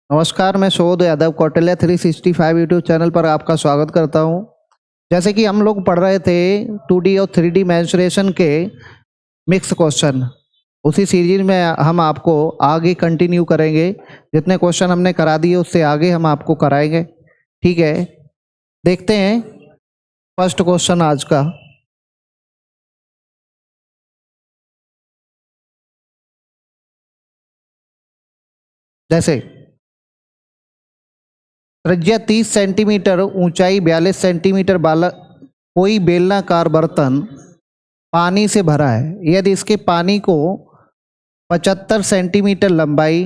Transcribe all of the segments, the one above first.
नमस्कार, मैं शोध यादव कौटिल्य 365 यूट्यूब चैनल पर आपका स्वागत करता हूं। जैसे कि हम लोग पढ़ रहे थे 2D और 3D मेंसुरेशन के मिक्स क्वेश्चन, उसी सीरीज में हम आपको आगे कंटिन्यू करेंगे। जितने क्वेश्चन हमने करा दिए उससे आगे हम आपको कराएंगे। ठीक है, देखते हैं फर्स्ट क्वेश्चन आज का। जैसे त्रिज्या 30 सेंटीमीटर, ऊंचाई 42 सेंटीमीटर वाला कोई बेलनाकार बर्तन पानी से भरा है। यदि इसके पानी को 75 सेंटीमीटर लंबाई,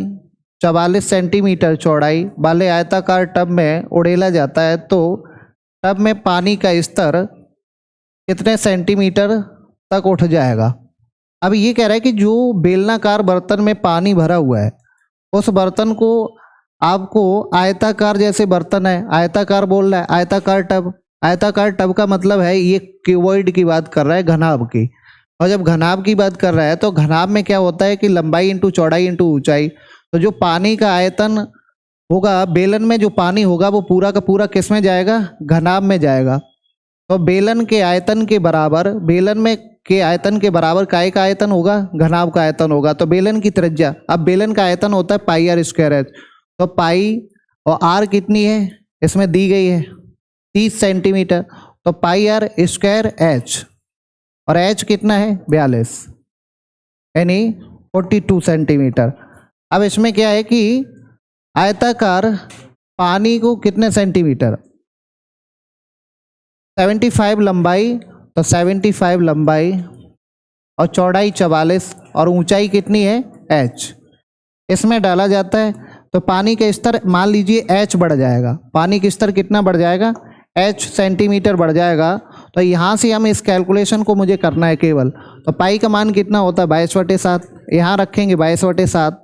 44 सेंटीमीटर चौड़ाई वाले आयताकार टब में उड़ेला जाता है तो टब में पानी का स्तर कितने सेंटीमीटर तक उठ जाएगा। अब ये कह रहा है कि जो बेलनाकार बर्तन में पानी भरा हुआ है उस बर्तन को आपको आयताकार, जैसे बर्तन है आयताकार बोल रहा है, आयताकार टब का मतलब है ये क्यूबॉइड की बात कर रहा है, घनाभ की। और जब घनाभ की बात कर रहा है तो घनाभ में क्या होता है कि लंबाई इंटू चौड़ाई इंटू ऊंचाई। तो जो पानी का आयतन होगा, बेलन में जो पानी होगा वो पूरा का पूरा किस में जाएगा, घनाभ में जाएगा। तो बेलन के आयतन के बराबर, बेलन में के आयतन के बराबर काय का आयतन होगा, घनाभ का आयतन होगा। तो बेलन की त्रिज्या, अब बेलन का आयतन होता है पाई आर स्क्वायर एच। तो पाई और आर कितनी है इसमें दी गई है 30 सेंटीमीटर, तो पाई आर स्क्वायर एच, और एच कितना है 42 यानी 42 सेंटीमीटर। अब इसमें क्या है कि आयताकार पानी को कितने सेंटीमीटर, 75 लंबाई, तो 75 लंबाई और चौड़ाई 44 और ऊंचाई कितनी है h, इसमें डाला जाता है तो पानी का स्तर मान लीजिए h बढ़ जाएगा। पानी का स्तर कितना बढ़ जाएगा, h सेंटीमीटर बढ़ जाएगा। तो यहाँ से हम इस कैलकुलेशन को मुझे करना है केवल। तो पाई का मान कितना होता है 22/7, यहाँ रखेंगे 22/7,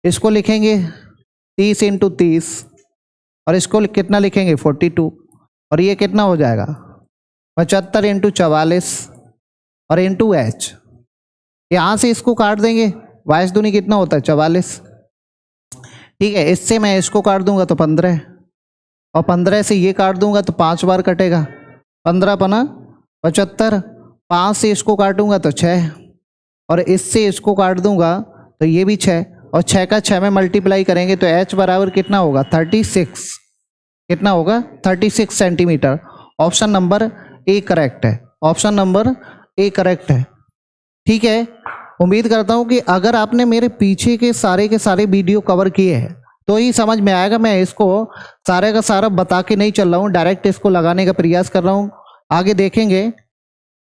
इसको लिखेंगे 30 × 30 और इसको कितना लिखेंगे 42, और ये कितना हो जाएगा 75 × 44 और इंटू एच। यहाँ से इसको काट देंगे, 22 दूनी कितना होता है 44। ठीक है, इससे मैं इसको काट दूंगा तो 15, और 15 से ये काट दूंगा तो 5 बार कटेगा, 15 पना 75, 5 से इसको काटूंगा तो 6, और इससे इसको काट दूंगा तो ये भी 6, और 6 का 6 में मल्टीप्लाई करेंगे तो h बराबर कितना होगा 36, कितना होगा 36 centimetre. Option number A correct है, ऑप्शन नंबर ए करेक्ट है। ठीक है, उम्मीद करता हूं कि अगर आपने मेरे पीछे के सारे वीडियो कवर किए हैं तो ही समझ में आएगा। मैं इसको सारे का सारा बता के नहीं चल रहा हूं, डायरेक्ट इसको लगाने का प्रयास कर रहा हूं। आगे देखेंगे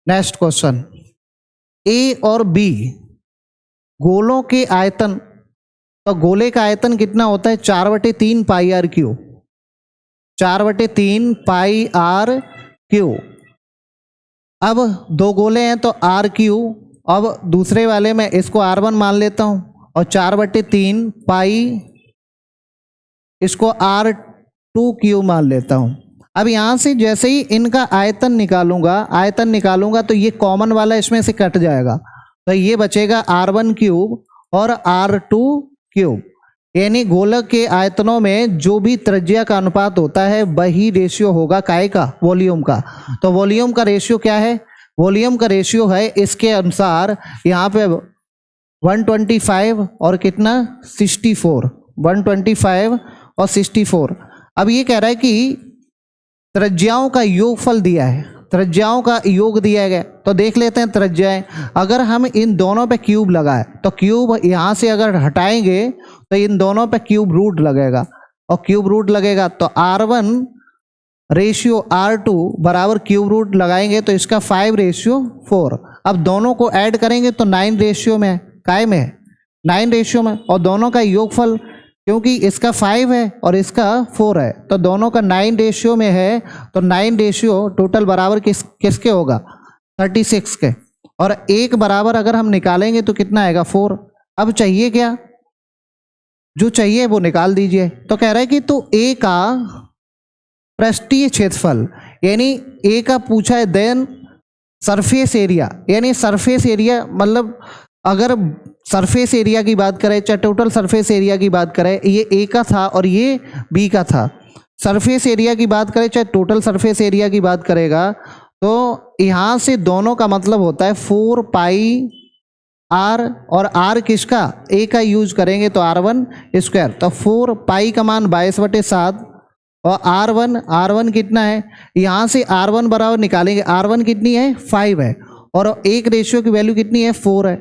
नेक्स्ट क्वेश्चन। ए और बी गोलों के आयतन, तो गोले का आयतन कितना होता है 4/3 pi r cube, 4/3 pi r cube. अब दो गोले हैं तो आर क्यू, अब दूसरे वाले में इसको R1 मान लेता हूं और 4/3 पाई इसको R2 मान लेता हूं। अब यहां से जैसे ही इनका आयतन निकालूंगा तो ये कॉमन वाला इसमें से कट जाएगा, तो ये बचेगा R1 और R2, यानी गोलक के आयतनों में जो भी त्रिज्या का अनुपात होता है वही रेशियो होगा काय का, वॉल्यूम का। तो वॉल्यूम का रेशियो क्या है, वॉल्यूम का रेशियो है इसके अनुसार यहाँ पे 125 और कितना 64, 125 और 64। अब ये कह रहा है कि त्रिज्याओं का योगफल दिया है, त्रिज्याओं का योग दिया गया। तो देख लेते हैं त्रिज्याएं। अगर हम इन दोनों पे क्यूब लगाए तो क्यूब यहाँ से अगर हटाएंगे तो इन दोनों पे क्यूब रूट लगेगा, और क्यूब रूट लगेगा तो R1 रेशियो R2 बराबर क्यूब रूट लगाएंगे तो इसका 5/4। अब दोनों को ऐड करेंगे तो 9 रेशियो में, काय में 9 रेशियो में, और दोनों का योगफल क्योंकि इसका 5 है और इसका 4 है तो दोनों का 9 रेशियो में है, तो 9 रेशियो टोटल बराबर किसके होगा 36 के, और एक बराबर अगर हम निकालेंगे तो कितना आएगा 4। अब चाहिए क्या, जो चाहिए वो निकाल दीजिए। तो कह रहा है कि तो ए का पृष्ठीय क्षेत्रफल, यानी ए का पूछा है, देन सरफेस एरिया, यानी सरफेस एरिया मतलब अगर सरफेस एरिया की बात करें, चाहे टोटल सरफेस एरिया की बात करें, ये ए का था और ये बी का था। सरफेस एरिया की बात करें चाहे टोटल सरफेस एरिया की बात करेगा, तो यहाँ से दोनों का मतलब होता है 4 पाई आर, और आर किसका, ए का यूज करेंगे तो R1 स्क्वायर। तो 4 पाई का मान 22/7 और R1 कितना है, यहाँ से R1 बराबर निकालेंगे, R1 कितनी है 5 है, और एक रेशियो की वैल्यू कितनी है 4 है।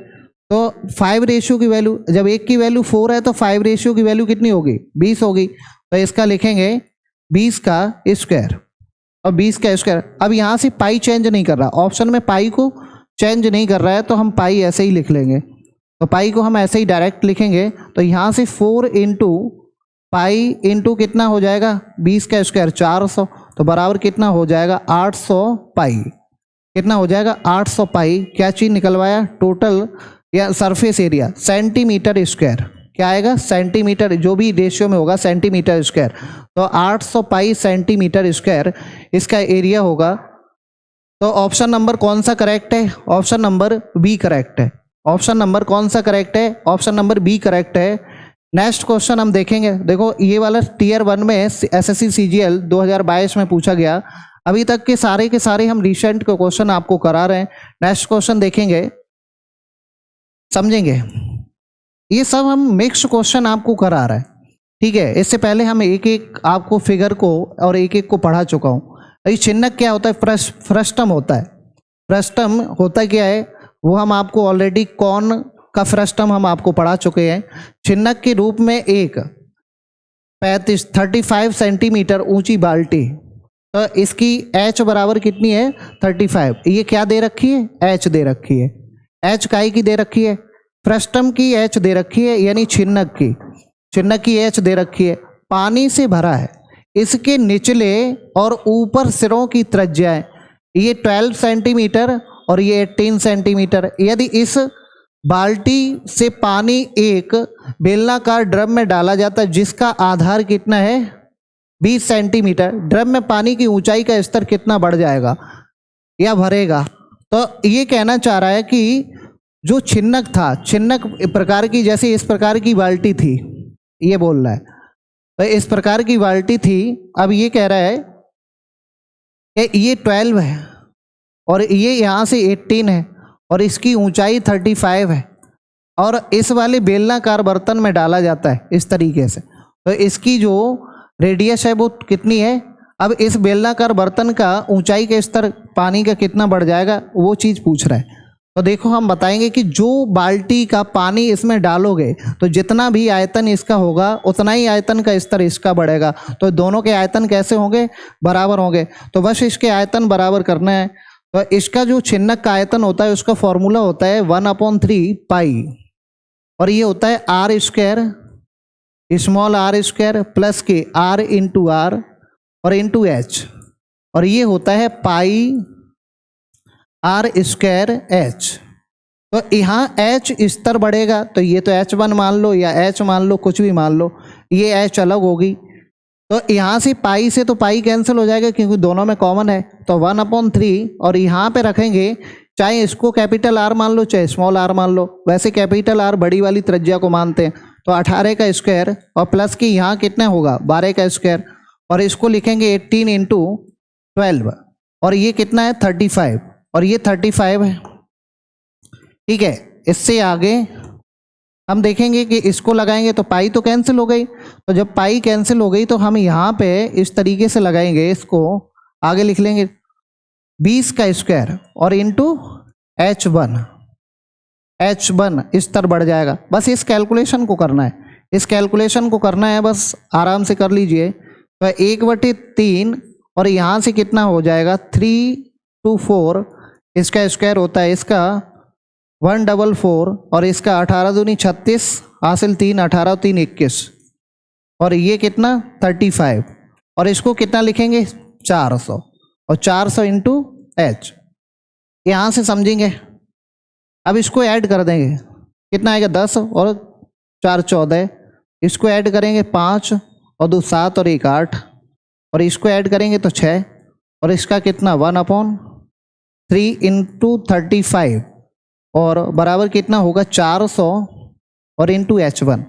तो 5 रेशियो की वैल्यू, जब एक की वैल्यू 4 है तो 5 रेशियो की वैल्यू कितनी होगी 20 होगी। तो इसका लिखेंगे 20 का स्क्वायर और 20 का स्क्वायर। अब यहाँ से पाई चेंज नहीं कर रहा, ऑप्शन में पाई को चेंज नहीं कर रहा है, तो हम पाई ऐसे ही लिख लेंगे। तो पाई को हम ऐसे ही डायरेक्ट लिखेंगे, तो यहाँ से 4 इंटू पाई इंटू कितना हो जाएगा 20 का स्क्वायर 400, तो बराबर कितना हो जाएगा 800 पाई। कितना हो जाएगा 800 पाई। क्या चीज़ निकलवाया, टोटल या सरफेस एरिया सेंटीमीटर स्क्वायर। क्या आएगा सेंटीमीटर, जो भी रेशियो में होगा सेंटीमीटर स्क्वायर। तो 800 पाई सेंटीमीटर स्क्वायर इसका एरिया होगा। तो ऑप्शन नंबर कौन सा करेक्ट है, ऑप्शन नंबर बी करेक्ट है। ऑप्शन नंबर कौन सा करेक्ट है, ऑप्शन नंबर बी करेक्ट है। नेक्स्ट क्वेश्चन हम देखेंगे। देखो ये वाला टियर 1 में एसएससी सीजीएल 2022 में पूछा गया। अभी तक के सारे हम रिसेंट के क्वेश्चन आपको करा रहे हैं। नेक्स्ट क्वेश्चन देखेंगे, समझेंगे। ये सब हम मिक्स क्वेश्चन आपको करा रहे हैं, ठीक है। इससे पहले हम एक एक आपको फिगर को और एक एक को पढ़ा चुका हूँ। अभी चिन्हक क्या होता है, फ्रस्टम होता है। फ्रस्टम होता क्या है वो हम आपको ऑलरेडी कौन का फ्रस्टम हम आपको पढ़ा चुके हैं। चिन्हक के रूप में एक 35 सेंटीमीटर ऊंची बाल्टी, तो इसकी एच बराबर कितनी है 35। ये क्या दे रखी है, एच दे रखी है। एच काई की दे रखी है, फ्रस्टम की एच दे रखी है, यानी चिन्हक की एच दे रखी है। पानी से भरा है, इसके निचले और ऊपर सिरों की त्रिज्याएं ये 12 सेंटीमीटर और ये 18 सेंटीमीटर। यदि इस बाल्टी से पानी एक बेलनाकार ड्रम में डाला जाता है जिसका आधार कितना है 20 सेंटीमीटर, ड्रम में पानी की ऊंचाई का स्तर कितना बढ़ जाएगा या भरेगा। तो ये कहना चाह रहा है कि जो चिन्हक था, चिन्हक प्रकार की, जैसे इस प्रकार की बाल्टी थी, ये बोल रहा है तो इस प्रकार की बाल्टी थी। अब ये कह रहा है कि ये 12 है और ये यहाँ से 18 है और इसकी ऊंचाई 35 है, और इस वाले बेलनाकार बर्तन में डाला जाता है इस तरीके से। तो इसकी जो रेडियस है वो कितनी है। अब इस बेलनाकार बर्तन का ऊंचाई का स्तर पानी का कितना बढ़ जाएगा वो चीज़ पूछ रहा है। तो देखो हम बताएंगे कि जो बाल्टी का पानी इसमें डालोगे तो जितना भी आयतन इसका होगा उतना ही आयतन का स्तर इसका बढ़ेगा। तो दोनों के आयतन कैसे होंगे, बराबर होंगे। तो बस इसके आयतन बराबर करना है। तो इसका जो चिन्हक का आयतन होता है उसका फॉर्मूला होता है 1/3 पाई, और ये होता है R square, small r square plus के आर इंटू आर और इंटू एच, और ये होता है पाई आर स्क्वायर एच। तो यहाँ एच स्तर बढ़ेगा, तो ये तो H1 मान लो या एच मान लो, कुछ भी मान लो, ये एच अलग होगी। तो यहाँ से पाई से तो पाई कैंसिल हो जाएगा क्योंकि दोनों में कॉमन है। तो 1/3 और यहाँ पे रखेंगे, चाहे इसको कैपिटल आर मान लो चाहे स्मॉल आर मान लो। वैसे कैपिटल आर बड़ी वाली त्रिज्या को मानते हैं। तो 18 का स्क्वायर और प्लस की यहाँ कितना होगा 12 का स्क्वायर, और इसको लिखेंगे 18 इंटू 12, और ये कितना है 35, और ये 35 है, ठीक है। इससे आगे हम देखेंगे कि इसको लगाएंगे तो पाई तो कैंसिल हो गई। तो जब पाई कैंसिल हो गई तो हम यहाँ पे इस तरीके से लगाएंगे, इसको आगे लिख लेंगे 20 का स्क्वायर और इंटू H1 स्तर बढ़ जाएगा। बस इस कैलकुलेशन को करना है, इस कैलकुलेशन को करना है, बस आराम से कर लीजिए। तो 1/3 और यहाँ से कितना हो जाएगा 3/4, इसका स्क्वायर होता है इसका 144, और इसका 18 दूनी 36 हासिल 3, 18 3 21, और ये कितना 35, और इसको कितना लिखेंगे 400, और 400 इंटू एच। यहाँ से समझेंगे। अब इसको ऐड कर देंगे, कितना आएगा 10 और 4 14, इसको ऐड करेंगे 5 और 2 7 और 1 8, और इसको ऐड करेंगे तो 6, और इसका कितना 1/3 इंटू 35, और बराबर कितना होगा 400 और इंटू H1।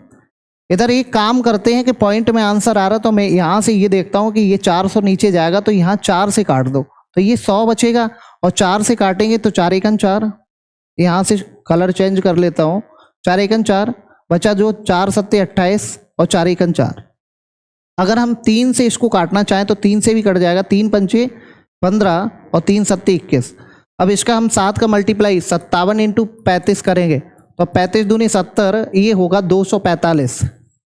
इधर एक काम करते हैं कि पॉइंट में आंसर आ रहा तो मैं यहाँ से ये देखता हूँ कि ये 400 नीचे जाएगा तो यहाँ 4 से काट दो तो ये 100 बचेगा और 4 से काटेंगे तो 4 एकन 4, यहाँ से कलर चेंज कर लेता हूँ, 4 एकन 4 बचा जो 4 सत्ते 28 और 4 एकन 4। अगर हम 3 से इसको काटना चाहें तो 3 से भी कट जाएगा, 3 पंचे 15 और 3 सत्ते 21। अब इसका हम 7 का मल्टीप्लाई 57 इंटू 35 करेंगे तो 35 दूनी 70, ये होगा 245।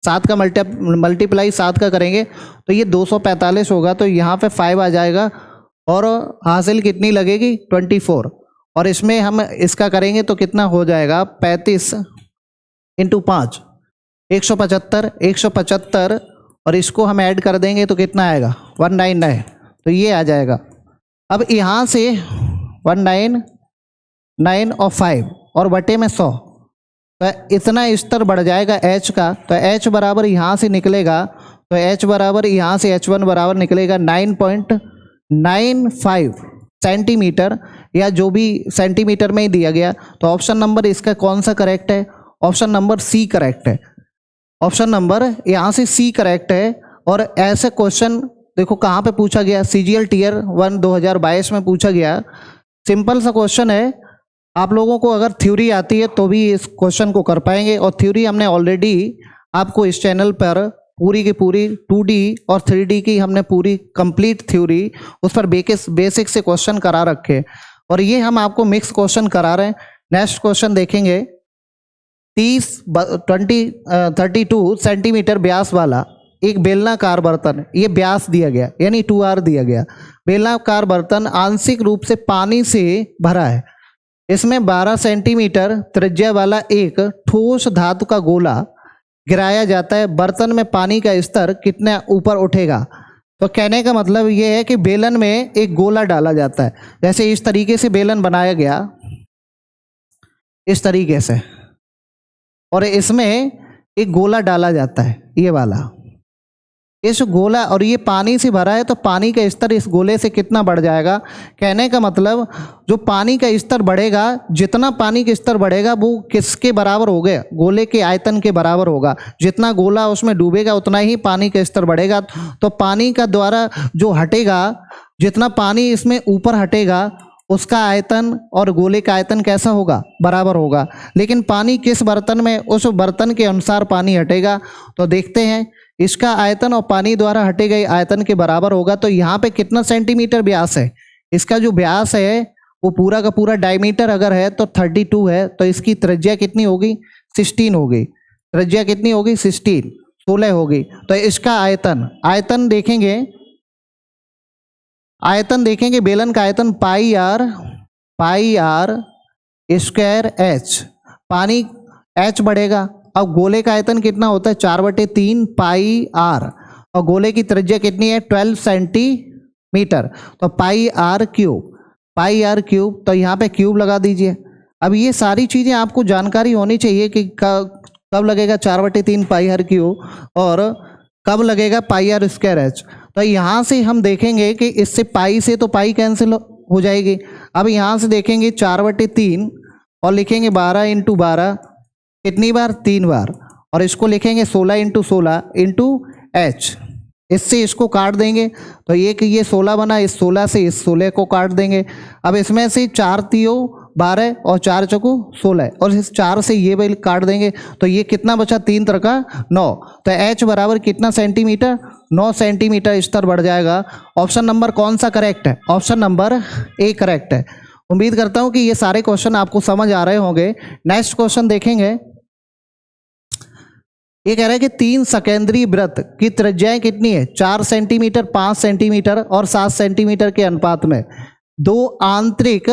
7 का मल्टीप्लाई 7 का करेंगे तो ये 245 होगा, तो यहाँ पे 5 आ जाएगा और हासिल कितनी लगेगी 24। और इसमें हम इसका करेंगे तो कितना हो जाएगा 35 इंटू 5 175, 175 और इसको हम ऐड कर देंगे तो कितना आएगा 199, तो ये आ जाएगा। अब यहाँ से 199 और 5 और बटे में 100, तो इतना स्तर बढ़ जाएगा H का, तो H बराबर यहाँ से निकलेगा, तो H बराबर यहाँ से H1 बराबर निकलेगा 9.95 सेंटीमीटर, या जो भी सेंटीमीटर में ही दिया गया। तो ऑप्शन नंबर इसका कौन सा करेक्ट है? ऑप्शन नंबर सी करेक्ट है। ऑप्शन नंबर यहाँ से सी करेक्ट है। और ऐसे क्वेश्चन देखो कहाँ पे पूछा गया, CGL टीयर 1 2022 में पूछा गया। सिंपल सा क्वेश्चन है, आप लोगों को अगर थ्योरी आती है तो भी इस क्वेश्चन को कर पाएंगे। और थ्योरी हमने ऑलरेडी आपको इस चैनल पर पूरी की पूरी 2D और 3D की हमने पूरी कंप्लीट थ्योरी उस पर बेसिक से क्वेश्चन करा रखे, और ये हम आपको मिक्स क्वेश्चन करा रहे हैं। नेक्स्ट क्वेश्चन देखेंगे, 32 सेंटीमीटर व्यास वाला एक बेलनाकार बर्तन, ये व्यास दिया गया यानी 2R दिया गया। बेलनाकार बर्तन आंशिक रूप से पानी से भरा है। इसमें 12 सेंटीमीटर त्रिज्या वाला एक ठोस धातु का गोला गिराया जाता है। बर्तन में पानी का स्तर कितना ऊपर उठेगा? तो कहने का मतलब ये है कि बेलन में एक गोला डाला जाता है, जैसे इस तरीके से बेलन बनाया गया, इस तरीके से, और इसमें एक गोला डाला जाता है, ये वाला इस गोला, और ये पानी से भरा है तो पानी का स्तर इस गोले से कितना बढ़ जाएगा? कहने का मतलब जो पानी का स्तर बढ़ेगा, जितना पानी का स्तर बढ़ेगा वो किसके बराबर हो गया? गोले के आयतन के बराबर होगा। जितना गोला उसमें डूबेगा उतना ही पानी का स्तर बढ़ेगा। तो पानी का द्वारा जो हटेगा, जितना पानी इसमें ऊपर हटेगा उसका आयतन और गोले का आयतन कैसा होगा? बराबर होगा। लेकिन पानी किस बर्तन में, उस बर्तन के अनुसार पानी हटेगा। तो देखते हैं, इसका आयतन और पानी द्वारा हटे गए आयतन के बराबर होगा। तो यहाँ पे कितना सेंटीमीटर व्यास है? इसका जो व्यास है वो पूरा का पूरा डायमीटर अगर है तो 32 है, तो इसकी त्रिज्या कितनी होगी? 16 होगी। त्रिज्या कितनी होगी? 16 होगी। तो इसका आयतन देखेंगे, बेलन का आयतन पाई आर स्क्वायर H, पानी H बढ़ेगा। अब गोले का आयतन कितना होता है? 4/3 पाई आर, और गोले की त्रिज्या कितनी है? 12 सेंटीमीटर। तो पाई आर क्यूब, तो यहाँ पे क्यूब लगा दीजिए। अब ये सारी चीज़ें आपको जानकारी होनी चाहिए कि कब लगेगा 4/3 पाई आर क्यूब और कब लगेगा पाई आर स्क्वायर H। तो यहाँ से हम देखेंगे कि इससे पाई से तो पाई कैंसिल हो जाएगी। अब यहाँ से देखेंगे 4/3 और लिखेंगे 12 इंटू 12, कितनी बार? 3 बार, और इसको लिखेंगे 16 इंटू 16 इंटू H। इससे इसको काट देंगे तो ये 16 बना, इस 16 से इस 16 को काट देंगे। अब इसमें से 4 तियो 12 और 4 चौको 16, और इस 4 से ये भी काट देंगे तो ये कितना बचा? 3 त्रिका 9। तो H बराबर कितना सेंटीमीटर? 9 सेंटीमीटर स्तर बढ़ जाएगा। ऑप्शन नंबर कौन सा करेक्ट है? ऑप्शन नंबर ए करेक्ट है। उम्मीद करता हूँ कि ये सारे क्वेश्चन आपको समझ आ रहे होंगे। नेक्स्ट क्वेश्चन देखेंगे, ये कह रहा है कि 3 सकेंद्रीय वृत्त की त्रिज्याएं कितनी है? 4 सेंटीमीटर, 5 सेंटीमीटर और 7 सेंटीमीटर के अनुपात में 2 आंतरिक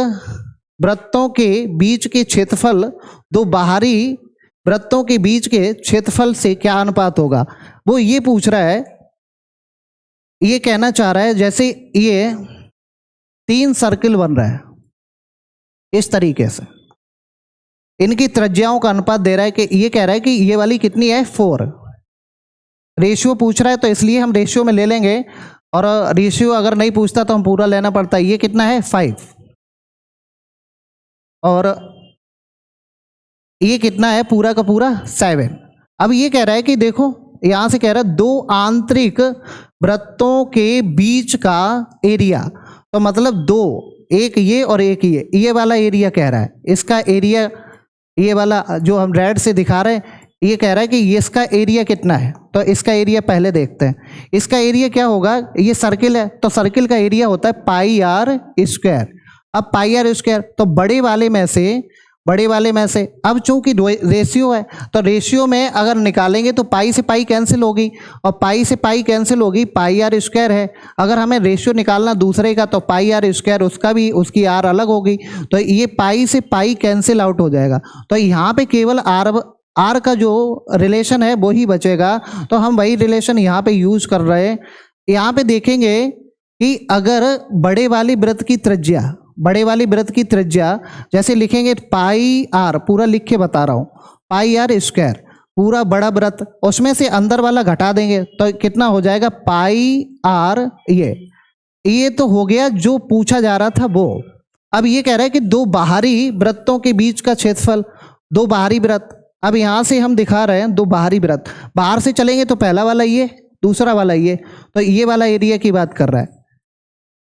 वृत्तों के बीच के क्षेत्रफल 2 बाहरी वृत्तों के बीच के क्षेत्रफल से क्या अनुपात होगा? वो ये पूछ रहा है, ये कहना चाह रहा है जैसे ये 3 सर्किल बन रहा है इस तरीके से, इनकी त्रिज्याओं का अनुपात दे रहा है कि ये कह रहा है कि ये वाली कितनी है? 4। रेशियो पूछ रहा है तो इसलिए हम रेशियो में ले लेंगे, और रेशियो अगर नहीं पूछता तो हम पूरा लेना पड़ता है। ये कितना है? 5, और ये कितना है पूरा का पूरा 7। अब ये कह रहा है कि देखो यहाँ से कह रहा है 2 आंतरिक वृत्तों के बीच का एरिया, तो मतलब 2, एक ये और एक ये वाला एरिया कह रहा है। इसका एरिया ये वाला जो हम रेड से दिखा रहे हैं, ये कह रहा है कि ये इसका एरिया कितना है। तो इसका एरिया पहले देखते हैं। इसका एरिया क्या होगा, ये सर्किल है तो सर्किल का एरिया होता है पाई आर स्क्वायर। अब पाई आर स्क्वायर तो बड़े वाले में से अब चूंकि रेशियो है तो रेशियो में अगर निकालेंगे तो पाई से पाई कैंसिल होगी और पाई से पाई कैंसिल होगी, पाई आर स्क्वायर है। अगर हमें रेशियो निकालना दूसरे का तो पाई आर स्क्वायर उसकी आर अलग होगी, तो ये पाई से पाई कैंसिल आउट हो जाएगा। तो यहाँ पे केवल आर का जो रिलेशन है वो ही बचेगा, तो हम वही रिलेशन यहाँ पे यूज कर रहे हैं। यहाँ पे देखेंगे कि अगर बड़े वाली वृत्त की त्रिज्या जैसे लिखेंगे पाई आर, पूरा लिख के बता रहा हूँ, पाई आर स्क्वायर पूरा बड़ा वृत्त, उसमें से अंदर वाला घटा देंगे तो कितना हो जाएगा पाई आर। ये तो हो गया जो पूछा जा रहा था वो। अब ये कह रहा है कि 2 बाहरी वृत्तों के बीच का क्षेत्रफल, 2 बाहरी वृत्त। अब यहाँ से हम दिखा रहे हैं 2 बाहरी वृत्त, बाहर से चलेंगे तो पहला वाला ये, दूसरा वाला ये, तो ये वाला एरिया की बात कर रहा है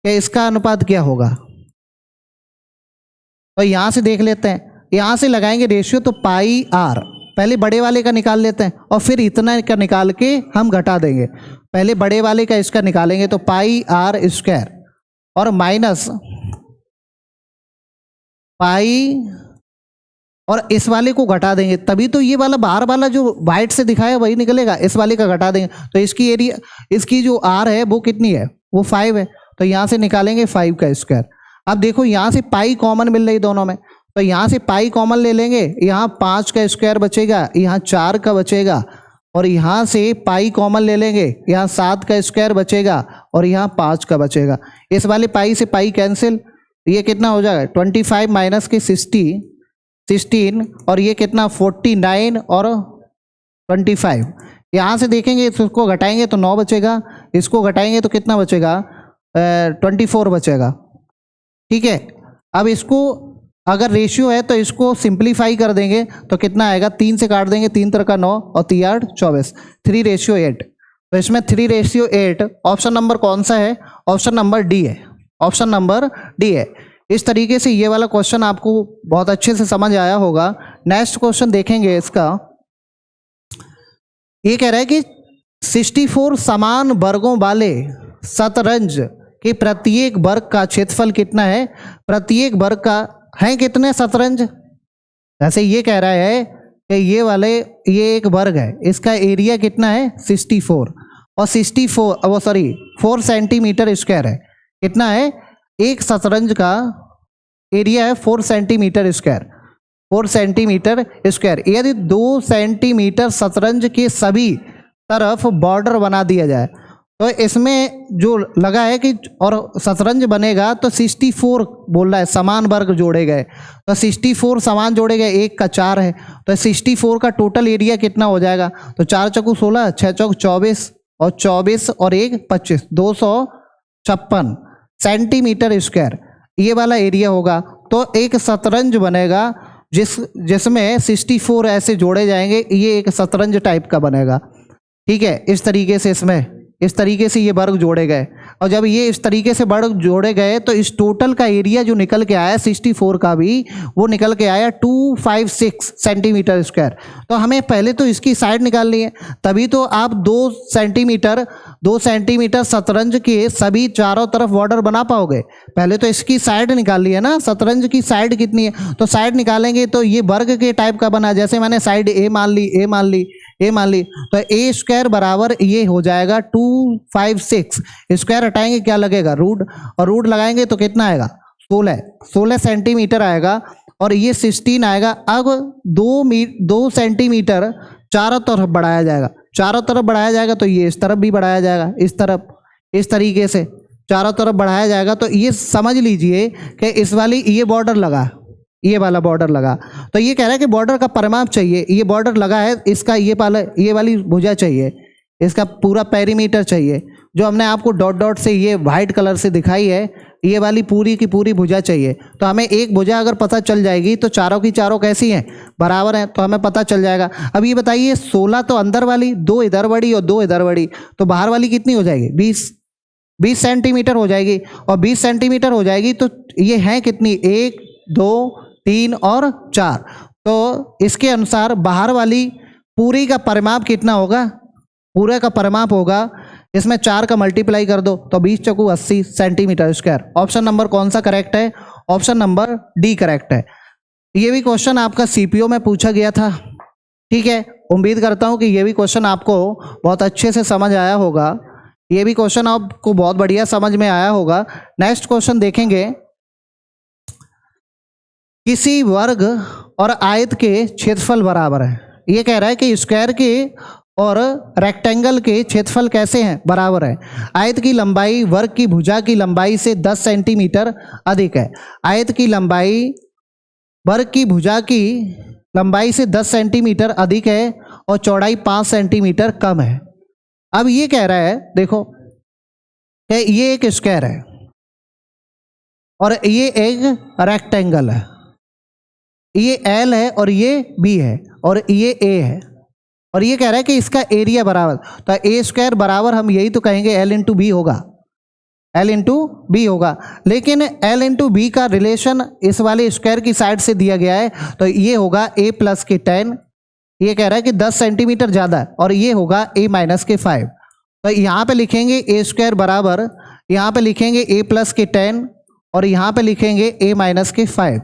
कि इसका अनुपात क्या होगा। तो यहाँ से देख लेते हैं, यहाँ से लगाएंगे रेशियो तो पाई आर, पहले बड़े वाले का निकाल लेते हैं और फिर इतना का निकाल के हम घटा देंगे। पहले बड़े वाले का इसका निकालेंगे तो पाई आर स्क्वायर और माइनस पाई, और इस वाले को घटा देंगे तभी तो ये वाला बाहर वाला जो वाइट से दिखाया वही निकलेगा। इस वाले का घटा देंगे तो इसकी जो आर है वो कितनी है, वो 5 है, तो यहाँ से निकालेंगे 5 का स्क्वायर। अब देखो यहाँ से पाई कॉमन मिल रही दोनों में, तो यहाँ से पाई कॉमन ले लेंगे, यहाँ 5 का स्क्वायर बचेगा, यहाँ 4 का बचेगा, और यहाँ से पाई कॉमन ले लेंगे, यहाँ 7 का स्क्वायर बचेगा और यहाँ 5 का बचेगा। इस वाले पाई से पाई कैंसिल, ये कितना हो जाएगा 25 माइनस के 16 और ये कितना 49 और 25। यहाँ से देखेंगे इसको घटाएंगे तो 9 बचेगा, इसको घटाएंगे तो कितना बचेगा 24 बचेगा। ठीक है, अब इसको अगर रेशियो है तो इसको सिंप्लीफाई कर देंगे तो कितना आएगा, 3 से काट देंगे, 3 3 9 और 3 8 24, 3:8। तो इसमें 3:8 ऑप्शन नंबर कौन सा है, ऑप्शन नंबर डी है, ऑप्शन नंबर डी है। इस तरीके से ये वाला क्वेश्चन आपको बहुत अच्छे से समझ आया होगा। नेक्स्ट क्वेश्चन देखेंगे इसका। ये कह रहा है कि 64 समान वर्गों वाले शतरंज के प्रत्येक वर्ग का क्षेत्रफल कितना है, प्रत्येक वर्ग का है कितने शतरंज। जैसे ये कह रहा है कि ये एक वर्ग है, इसका एरिया कितना है 64 और 4 सेंटीमीटर स्क्वायर है। कितना है, एक शतरंज का एरिया है 4 सेंटीमीटर स्क्वायर, 4 सेंटीमीटर स्क्वायर। यदि 2 सेंटीमीटर शतरंज के सभी तरफ बॉर्डर बना दिया जाए तो इसमें जो लगा है कि और शतरंज बनेगा तो 64 बोल रहा है समान वर्ग जोड़े गए, तो 64 समान जोड़े गए, 1 का 4 है, तो 64 का टोटल एरिया कितना हो जाएगा, तो 4 चौकू 16, 6 चौक 24 और 24 और 1 25, 256 सेंटीमीटर स्क्वायर ये वाला एरिया होगा। तो एक शतरंज बनेगा जिसमें 64 ऐसे जोड़े जाएंगे, ये एक शतरंज टाइप का बनेगा। ठीक है, इस तरीके से ये वर्ग जोड़े गए, और जब ये इस तरीके से वर्ग जोड़े गए तो इस टोटल का एरिया जो निकल के आया 64 का भी वो निकल के आया 256 सेंटीमीटर स्क्वायर। तो हमें पहले तो इसकी साइड निकालनी है, तभी तो आप 2 सेंटीमीटर शतरंज के सभी चारों तरफ बॉर्डर बना पाओगे। पहले तो इसकी साइड निकाल है ना, शतरंज की साइड कितनी है, तो साइड निकालेंगे तो ये वर्ग के टाइप का बना। जैसे मैंने साइड ए मान ली तो ए स्क्वायर बराबर ये हो जाएगा 256, स्क्वायर हटाएंगे क्या लगेगा रूट, और रूट लगाएंगे तो कितना आएगा 16 सेंटीमीटर आएगा, और ये 16 आएगा। अब 2 सेंटीमीटर चारों तरफ बढ़ाया जाएगा, तो ये इस तरफ भी बढ़ाया जाएगा, इस तरीके से चारों तरफ बढ़ाया जाएगा। तो ये समझ लीजिए कि इस वाली ये बॉर्डर लगा, ये वाला बॉर्डर लगा, तो ये कह रहा है कि बॉर्डर का परिमाप चाहिए, ये बॉर्डर लगा है, इसका ये वाली भुजा चाहिए, इसका पूरा पेरीमीटर चाहिए, जो हमने आपको डॉट डॉट से ये वाइट कलर से दिखाई है ये वाली पूरी की पूरी भुजा चाहिए। तो हमें एक भुजा अगर पता चल जाएगी तो चारों की चारों कैसी हैं, बराबर हैं, तो हमें पता चल जाएगा। अब ये बताइए 16 तो अंदर वाली, 2 इधर बड़ी और 2 इधर बड़ी, तो बाहर वाली कितनी हो जाएगी, 20 सेंटीमीटर हो जाएगी। और 20 सेंटीमीटर हो जाएगी तो ये है कितनी, 1 2 3 और 4। तो इसके अनुसार बाहर वाली पूरी का परिमाप कितना होगा, पूरे का परिमाप होगा, इसमें 4 का मल्टीप्लाई कर दो तो 20 चौकू 80 सेंटीमीटर स्क्वायर। ऑप्शन नंबर कौन सा करेक्ट है, ऑप्शन नंबर डी करेक्ट है। ये भी क्वेश्चन आपका सीपीओ में पूछा गया था, ठीक है। उम्मीद करता हूँ कि ये भी क्वेश्चन आपको बहुत अच्छे से समझ आया होगा, ये भी क्वेश्चन आपको बहुत बढ़िया समझ में आया होगा। नेक्स्ट क्वेश्चन देखेंगे, किसी वर्ग और आयत के क्षेत्रफल बराबर है। ये कह रहा है कि स्क्वायर के और रेक्टेंगल के क्षेत्रफल कैसे हैं, बराबर है। आयत की लंबाई वर्ग की भुजा की लंबाई से 10 सेंटीमीटर अधिक है। आयत की लंबाई वर्ग की भुजा की लंबाई से 10 सेंटीमीटर अधिक है और चौड़ाई 5 सेंटीमीटर कम है। अब ये कह रहा है, देखो कि ये एक स्क्वायर है और ये एक रेक्टेंगल है, ये एल है और ये बी है और ये ए है, और ये कह रहा है कि इसका एरिया बराबर, तो ए स्क्वायर बराबर हम यही तो कहेंगे एल इंटू बी होगा, एल इंटू बी होगा। लेकिन एल इंटू बी का रिलेशन इस वाले स्क्वायर की साइड से दिया गया है, तो ये होगा ए प्लस के 10, ये कह रहा है कि 10 सेंटीमीटर ज़्यादा है, और ये होगा ए माइनस के 5। तो यहाँ पे लिखेंगे ए स्क्वायर बराबर, यहाँ पे लिखेंगे ए प्लस के 10 और यहाँ पे लिखेंगे ए माइनस के 5।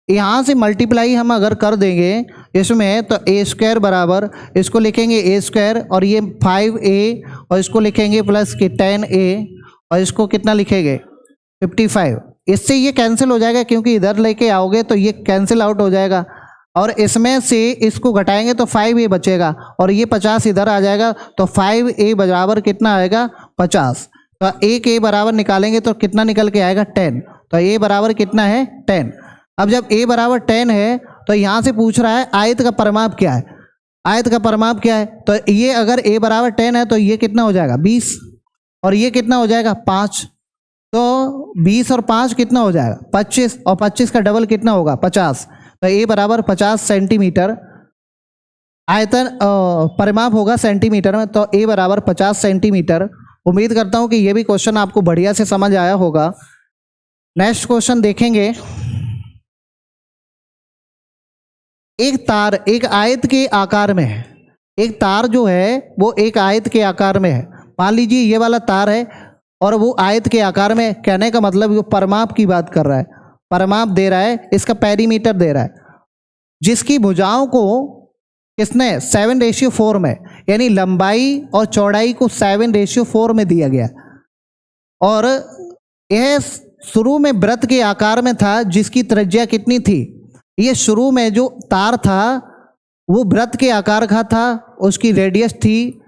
यहाँ से मल्टीप्लाई हम अगर कर देंगे इसमें तो ए स्क्वायर बराबर, इसको लिखेंगे ए स्क्वायर और ये 5a और इसको लिखेंगे प्लस के 10a और इसको कितना लिखेंगे 55। इससे ये कैंसिल हो जाएगा क्योंकि इधर लेके आओगे तो ये कैंसिल आउट हो जाएगा, और इसमें से इसको घटाएंगे तो 5a बचेगा और ये 50 इधर आ जाएगा, तो 5a बराबर कितना आएगा 50। तो एक a बराबर निकालेंगे तो कितना निकल के आएगा 10, तो a बराबर कितना है 10। अब जब a बराबर 10 है तो यहाँ से पूछ रहा है आयत का परिमाप क्या है, आयत का परिमाप क्या है, तो ये अगर a बराबर 10 है तो ये कितना हो जाएगा 20 और ये कितना हो जाएगा 5, तो 20 और 5 कितना हो जाएगा 25 और 25 का डबल कितना होगा 50। तो a बराबर 50 सेंटीमीटर, आयतन परिमाप होगा सेंटीमीटर में, तो a बराबर 50 सेंटीमीटर। उम्मीद करता हूँ कि ये भी क्वेश्चन आपको बढ़िया से समझ आया होगा। नेक्स्ट क्वेश्चन देखेंगे, एक तार एक आयत के आकार में है, एक तार जो है वो एक आयत के आकार में है। मान लीजिए ये वाला तार है और वो आयत के आकार में, कहने का मतलब वो परिमाप की बात कर रहा है, परिमाप दे रहा है, इसका पेरीमीटर दे रहा है, जिसकी भुजाओं को किसने 7:4 में, यानी लंबाई और चौड़ाई को 7:4 में दिया गया, और यह शुरू में वृत्त के आकार में था जिसकी त्रिज्या कितनी थी, ये शुरू में जो तार था वो वृत्त के आकार का था, उसकी रेडियस थी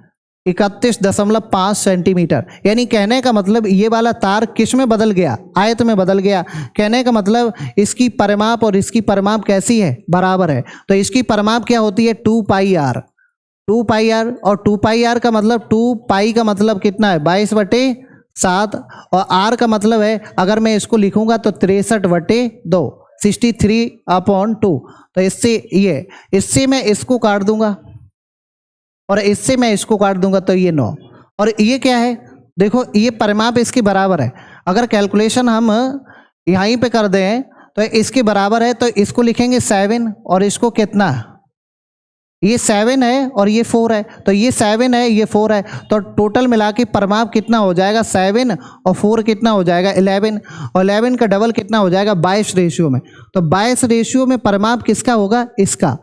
31.5 सेंटीमीटर। यानी कहने का मतलब ये वाला तार किस में बदल गया, आयत में बदल गया। कहने का मतलब इसकी परिमाप और इसकी परिमाप कैसी है, बराबर है। तो इसकी परिमाप क्या होती है 2 पाई आर, 2 पाई आर, और 2 पाई आर का मतलब 2 पाई का मतलब कितना है 22/7, और आर का मतलब है अगर मैं इसको लिखूंगा तो 63/2, 63/2। तो इससे मैं इसको काट दूंगा और इससे मैं इसको काट दूंगा तो ये 9, और ये क्या है, देखो ये परिमाप इसके बराबर है। अगर कैलकुलेशन हम यहीं पे कर दें तो इसके बराबर है, तो इसको लिखेंगे 7 और इसको कितना, ये 7 है और ये 4 है, तो ये 7 है ये 4 है, तो टोटल मिला के परिमाप कितना हो जाएगा 7 और 4 कितना हो जाएगा 11, और 11 का डबल कितना हो जाएगा 22 रेशियो में। तो 22 रेशियो में परिमाप किसका होगा, इसका,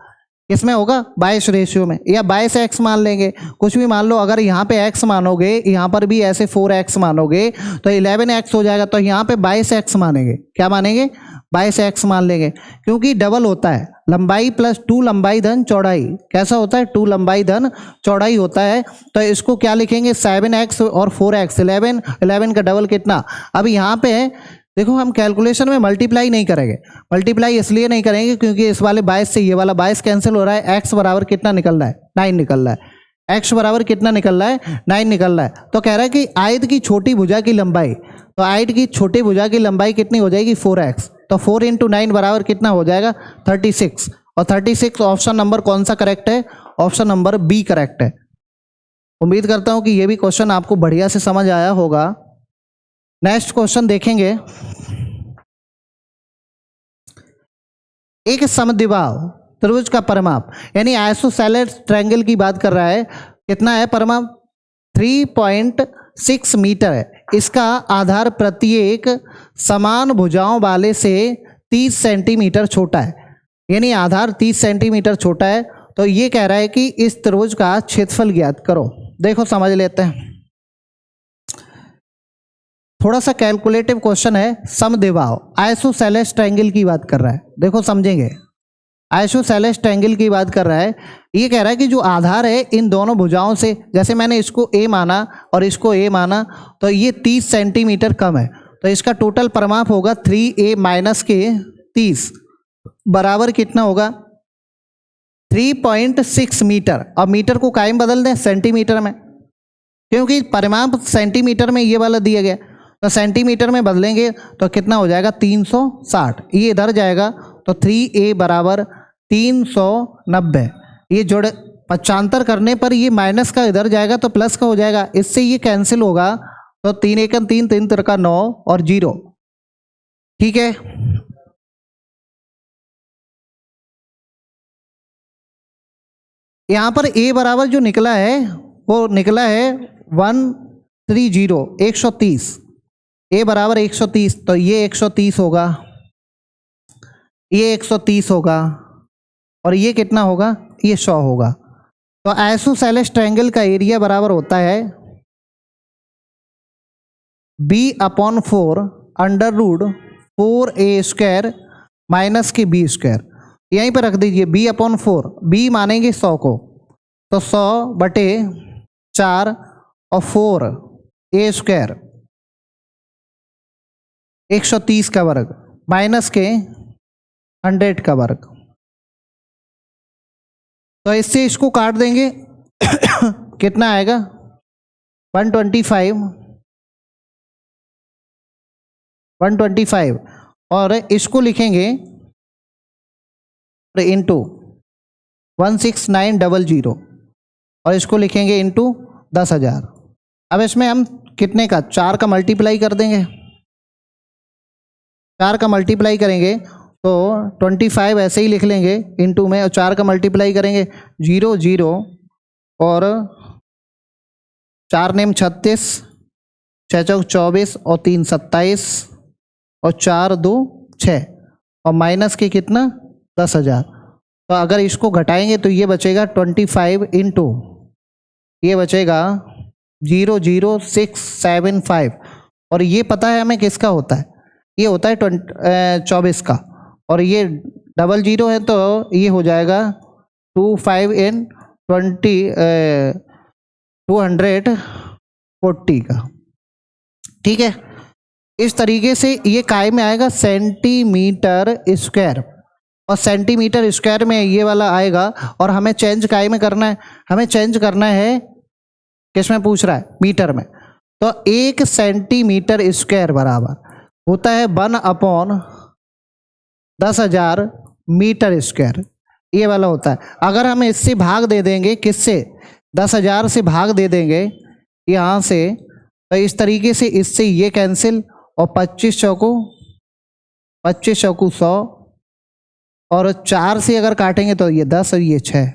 किसमें होगा 22 रेशियो में, या 22x मान लेंगे, कुछ भी मान लो। अगर यहाँ पे x मानोगे, यहाँ पर भी ऐसे 4x मानोगे तो 11x हो जाएगा, तो यहाँ पे 22x मानेंगे, क्या मानेंगे 22x मान लेंगे, क्योंकि डबल होता है, लंबाई प्लस 2 लंबाई धन चौड़ाई, कैसा होता है 2 लंबाई धन चौड़ाई होता है। तो इसको क्या लिखेंगे 7x और 4x, 11 का डबल कितना। अब यहाँ पे देखो हम कैलकुलेशन में मल्टीप्लाई नहीं करेंगे, मल्टीप्लाई इसलिए नहीं करेंगे क्योंकि इस वाले 22 से ये वाला 22 कैंसिल हो रहा है, x बराबर कितना निकल रहा है 9 निकल रहा है। x बराबर कितना निकल रहा है 9 निकल रहा है। तो कह रहा है कि आयत की छोटी भुजा की लंबाई, तो आयत की छोटी भुजा की लंबाई कितनी हो जाएगी 4x, तो 4 × 9 बराबर कितना हो जाएगा 36, और 36 ऑप्शन नंबर कौन सा करेक्ट है, ऑप्शन नंबर बी करेक्ट है। उम्मीद करता हूं कि ये भी क्वेश्चन आपको बढ़िया से समझ आया होगा। नेक्स्ट क्वेश्चन देखेंगे। एक समद्विबाहु त्रिभुज का परिमाप, यानी आइसोसेलेस ट्रायंगल की बात कर रहा है, कितना है परिमाप 3.6 मीटर है। इसका आधार प्रत्येक समान भुजाओं वाले से 30 सेंटीमीटर छोटा है, यानी आधार 30 सेंटीमीटर छोटा है। तो ये कह रहा है कि इस त्रिभुज का क्षेत्रफल ज्ञात करो। देखो समझ लेते हैं, थोड़ा सा कैलकुलेटिव क्वेश्चन है। समद्विबाहु आइसोसेलेस ट्रायंगल की बात कर रहा है, देखो समझेंगे। आइसोसेलेस ट्रायंगल की बात कर रहा है, ये कह रहा है कि जो आधार है इन दोनों भुजाओं से, जैसे मैंने इसको ए माना और इसको ए माना, तो ये 30 सेंटीमीटर कम है, तो इसका टोटल परिमाप होगा 3a माइनस के 30 बराबर कितना होगा 3.6 मीटर। अब मीटर को कायम बदल दें सेंटीमीटर में, क्योंकि परिमाप सेंटीमीटर में ये वाला दिया गया, तो सेंटीमीटर में बदलेंगे तो कितना हो जाएगा 360, ये इधर जाएगा तो 3a बराबर 390। ये जोड़ पक्षांतर करने पर ये माइनस का इधर जाएगा तो प्लस का हो जाएगा, इससे ये कैंसिल होगा, तो 3 एकम 3, 3 तिरका 9 और 0, ठीक है। यहाँ पर a बराबर जो निकला है वो निकला है 130, 130, a बराबर 130, तो ये 130 होगा, ये 130 होगा, और ये कितना होगा, ये 100 होगा। तो आइसोसेलेस ट्रायंगल का एरिया बराबर होता है b/4 √4a² माइनस के b²। यहीं पर रख दीजिए b/4, b मानेंगे 100 को, तो 100/4 और 4a² 130 का वर्ग माइनस के 100 का वर्ग। तो इससे इसको काट देंगे कितना आएगा 125 और इसको लिखेंगे इंटू 16900 और इसको लिखेंगे इंटू 10,000। अब इसमें हम कितने का 4 का मल्टीप्लाई कर देंगे, 4 का मल्टीप्लाई करेंगे तो 25 ऐसे ही लिख लेंगे इंटू में, और 4 का मल्टीप्लाई करेंगे 0 0 और 4 नेम 36, 6 चौक 24 और 3 27 और 4 2 6 और माइनस के कितना 10,000। तो अगर इसको घटाएंगे तो ये बचेगा 25 इंटू ये बचेगा 00675, और ये पता है हमें किसका होता है, ये होता है 24 का, और ये 00 है तो ये हो जाएगा 25 इन 240 का, ठीक है। इस तरीके से ये काय में आएगा सेंटीमीटर स्क्वायर, और सेंटीमीटर स्क्वायर में ये वाला आएगा, और हमें चेंज काय में करना है, हमें चेंज करना है किसमें पूछ रहा है मीटर में। तो 1 सेंटीमीटर स्क्वायर बराबर होता है 1/10,000 मीटर स्क्वायर, ये वाला होता है। अगर हम इससे भाग दे देंगे, किससे 10,000 से भाग दे देंगे यहाँ से, तो इस तरीके से इससे ये कैंसिल, और 25 चौको 100 और 4 से अगर काटेंगे तो ये 10 और ये 6,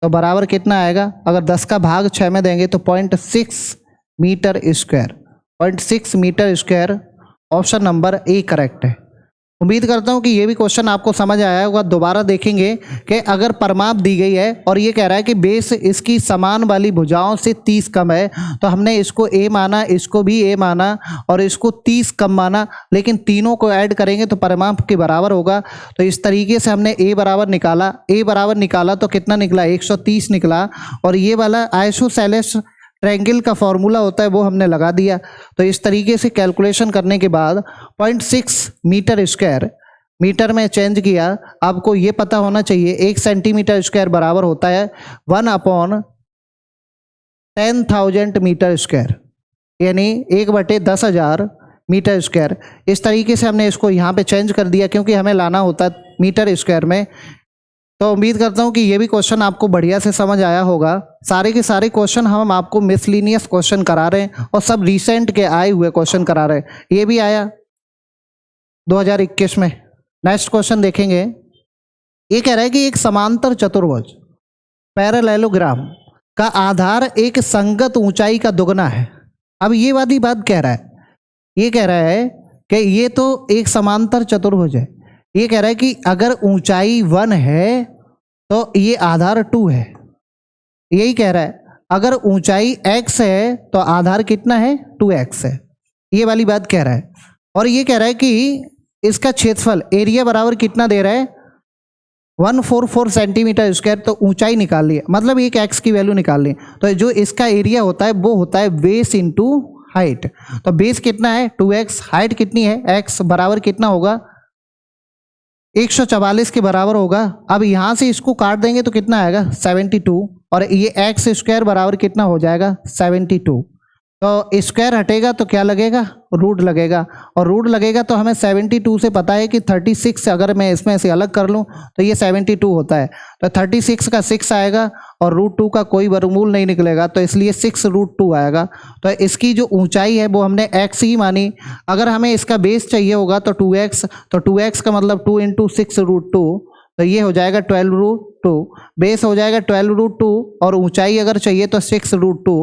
तो बराबर कितना आएगा, अगर 10 का भाग 6 में देंगे तो 0.6 metre square, 0.6 metre square option number A correct है। उम्मीद करता हूं कि ये भी क्वेश्चन आपको समझ आया होगा। दोबारा देखेंगे कि अगर परिमाप दी गई है और ये कह रहा है कि बेस इसकी समान वाली भुजाओं से 30 कम है, तो हमने इसको ए माना, इसको भी ए माना और इसको 30 कम माना, लेकिन तीनों को ऐड करेंगे तो परिमाप के बराबर होगा। तो इस तरीके से हमने ए बराबर निकाला, तो कितना निकला 130 निकला, और ये वाला आइसोसेलेस ट्रायंगल का फॉर्मूला होता है वो हमने लगा दिया। तो इस तरीके से कैलकुलेशन करने के बाद 0.6 मीटर स्क्वायर मीटर में चेंज किया। आपको ये पता होना चाहिए 1 सेंटीमीटर स्क्वायर बराबर होता है 1/10,000 10,000 मीटर स्क्वायर, यानी 1/10,000 मीटर स्क्वायर। इस तरीके से हमने इसको यहाँ पे चेंज कर दिया क्योंकि हमें लाना होता है मीटर स्क्वायर में। तो उम्मीद करता हूँ कि ये भी क्वेश्चन आपको बढ़िया से समझ आया होगा। सारे के सारे क्वेश्चन हम आपको मिसलिनियस क्वेश्चन करा रहे हैं और सब रिसेंट के आए हुए क्वेश्चन करा रहे हैं। ये भी आया 2021 में। नेक्स्ट क्वेश्चन देखेंगे। ये कह रहा है कि एक समांतर चतुर्भुज पैरेललोग्राम का आधार एक संगत ऊंचाई का दुगना है। अब ये वाली बात कह रहा है, ये कह रहा है कि ये तो एक समांतर चतुर्भुज है। ये कह रहा है कि अगर ऊंचाई 1 है तो ये आधार 2 है। यही कह रहा है अगर ऊंचाई x है तो आधार कितना है, 2x है। ये वाली बात कह रहा है। और ये कह रहा है कि इसका क्षेत्रफल एरिया बराबर कितना दे रहा है, 144 सेंटीमीटर स्क्वायर। तो ऊंचाई निकाल ली, मतलब एक x की वैल्यू निकाल ली। तो जो इसका एरिया होता है वो होता है बेस इंटू हाइट। तो बेस कितना है 2x, हाइट कितनी है x, बराबर कितना होगा 144 के बराबर होगा। अब यहाँ से इसको काट देंगे तो कितना आएगा 72, और ये एक्स स्क्वायर बराबर कितना हो जाएगा 72। तो स्क्वायर हटेगा तो क्या लगेगा, रूट लगेगा, और रूट लगेगा तो हमें 72 से पता है कि 36 अगर मैं इसमें से अलग कर लूँ तो ये 72 होता है। तो 36 का 6 आएगा और √2 का कोई वर्गमूल नहीं निकलेगा, तो इसलिए 6√2 आएगा। तो इसकी जो ऊंचाई है वो हमने x ही मानी। अगर हमें इसका बेस चाहिए होगा तो 2x, तो 2x का मतलब 2 × 6√2, तो ये हो जाएगा 12√2। बेस हो जाएगा 12√2 और ऊंचाई अगर चाहिए तो 6√2।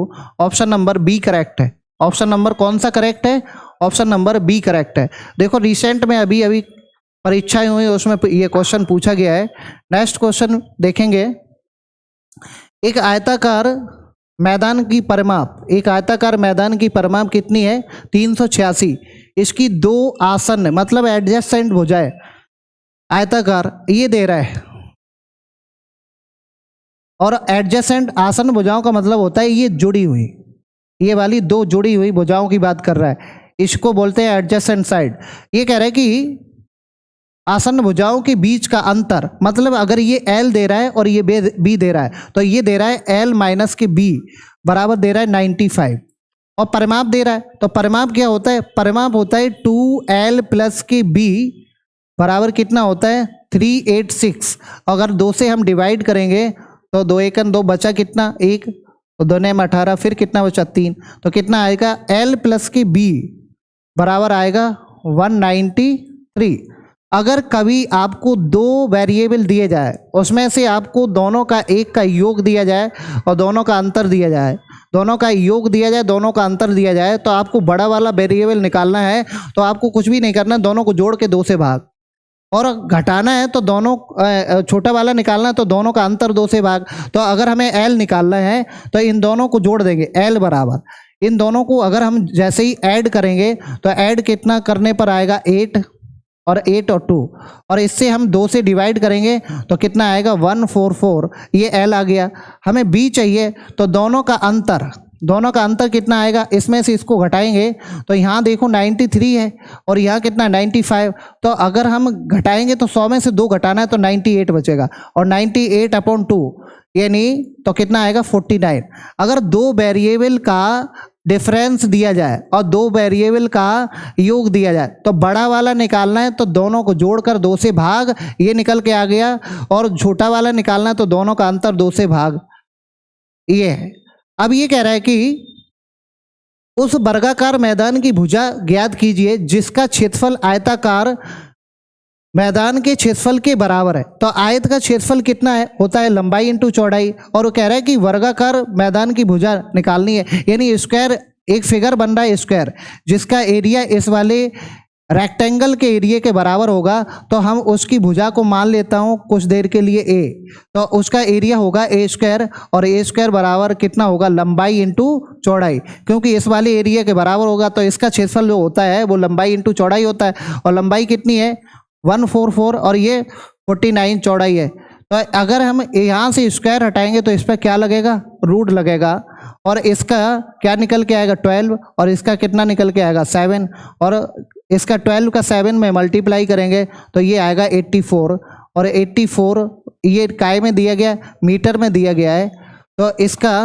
ऑप्शन नंबर बी करेक्ट है। ऑप्शन नंबर कौन सा करेक्ट है, ऑप्शन नंबर बी करेक्ट है। देखो रिसेंट में अभी अभी परीक्षाएं हुई उसमें ये क्वेश्चन पूछा गया है। नेक्स्ट क्वेश्चन देखेंगे। एक आयताकार मैदान की परिमाप, एक आयताकार मैदान की परिमाप कितनी है 386। इसकी 2 आसन्न मतलब एडजेसेंट भुजाएं आयताकार ये दे रहा है, और एडजेसेंट आसन्न भुजाओं का मतलब होता है ये जुड़ी हुई, ये वाली 2 जुड़ी हुई भुजाओं की बात कर रहा है। इसको बोलते हैं एडजेसेंट साइड। ये कह रहा है कि आसन्न भुजाओं के बीच का अंतर, मतलब अगर ये L दे रहा है और ये B दे रहा है तो ये दे रहा है L माइनस के B बराबर दे रहा है 95, और परिमाप दे रहा है। तो परिमाप क्या होता है, परिमाप होता है 2L प्लस के B बराबर कितना होता है 386। अगर 2 से हम डिवाइड करेंगे तो 2 × 2 बचा कितना 1, तो 2 × 18, फिर कितना बचा 3, तो कितना आएगा L प्लस के B बराबर आएगा 193। अगर कभी आपको 2 वेरिएबल दिए जाए उसमें से आपको दोनों का एक का योग दिया जाए और दोनों का अंतर दिया जाए, दोनों का योग दिया जाए, दोनों का अंतर दिया जाए, तो आपको बड़ा वाला वेरिएबल निकालना है। तो आपको कुछ भी नहीं करना, दोनों को जोड़ के 2 से भाग, और घटाना है तो दोनों छोटा वाला निकालना है तो दोनों का अंतर 2 से भाग। तो अगर हमें L निकालना है तो इन दोनों को जोड़ देंगे, L बराबर इन दोनों को अगर हम जैसे ही ऐड करेंगे तो ऐड कितना करने पर आएगा 8 और 8 और 2, और इससे हम 2 से डिवाइड करेंगे तो कितना आएगा 144। ये L आ गया। हमें B चाहिए तो दोनों का अंतर कितना आएगा, इसमें से इसको घटाएंगे तो यहाँ देखो 93 है और यहाँ कितना 95। तो अगर हम घटाएंगे तो 100 में से 2 घटाना है तो 98 बचेगा, और 98/2 यानी तो कितना आएगा 49। अगर 2 वेरिएबल का डिफरेंस दिया जाए और 2 वेरिएबल का योग दिया जाए तो बड़ा वाला निकालना है तो दोनों को जोड़कर 2 से भाग, ये निकल के आ गया, और छोटा वाला निकालना है तो दोनों का अंतर 2 से भाग, ये है। अब ये कह रहा है कि उस वर्गाकार मैदान की भुजा ज्ञात कीजिए जिसका क्षेत्रफल आयताकार मैदान के क्षेत्रफल के बराबर है। तो आयत का क्षेत्रफल कितना है, होता है लंबाई इंटू चौड़ाई, और वो कह रहा है कि वर्गाकार मैदान की भुजा निकालनी है, यानी स्क्वायर, एक फिगर बन रहा है स्क्वायर जिसका एरिया इस वाले रेक्टेंगल के एरिया के बराबर होगा। तो हम उसकी भुजा को मान लेता हूँ कुछ देर के लिए A, तो उसका एरिया होगा A², और A² बराबर कितना होगा लंबाई इंटू चौड़ाई, क्योंकि इस वाले एरिया के बराबर होगा तो इसका क्षेत्रफल जो होता है वो लंबाई इंटू चौड़ाई होता है, और लंबाई कितनी है 144 और ये 49 चौड़ाई है। तो अगर हम यहाँ से स्क्वायर हटाएंगे तो इस पर क्या लगेगा, रूट लगेगा, और इसका क्या निकल के आएगा 12, और इसका कितना निकल के आएगा 7, और इसका 12 का 7 में मल्टीप्लाई करेंगे तो ये आएगा 84, और 84 ये काय में दिया गया, मीटर में दिया गया है, तो इसका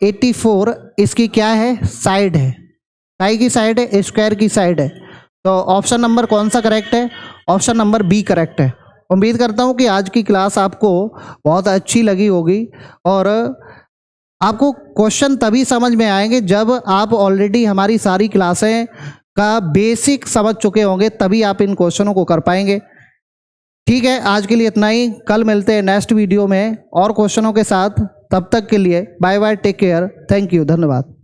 84 इसकी क्या है, साइड है, पाई की साइड है, स्क्वायर की साइड है। तो ऑप्शन नंबर कौन सा करेक्ट है, ऑप्शन नंबर बी करेक्ट है। उम्मीद करता हूँ कि आज की क्लास आपको बहुत अच्छी लगी होगी और आपको क्वेश्चन तभी समझ में आएंगे जब आप ऑलरेडी हमारी सारी क्लासें का बेसिक समझ चुके होंगे, तभी आप इन क्वेश्चनों को कर पाएंगे। ठीक है, आज के लिए इतना ही, कल मिलते हैं नेक्स्ट वीडियो में और क्वेश्चनों के साथ। तब तक के लिए bye bye, take care, thank you, धन्यवाद।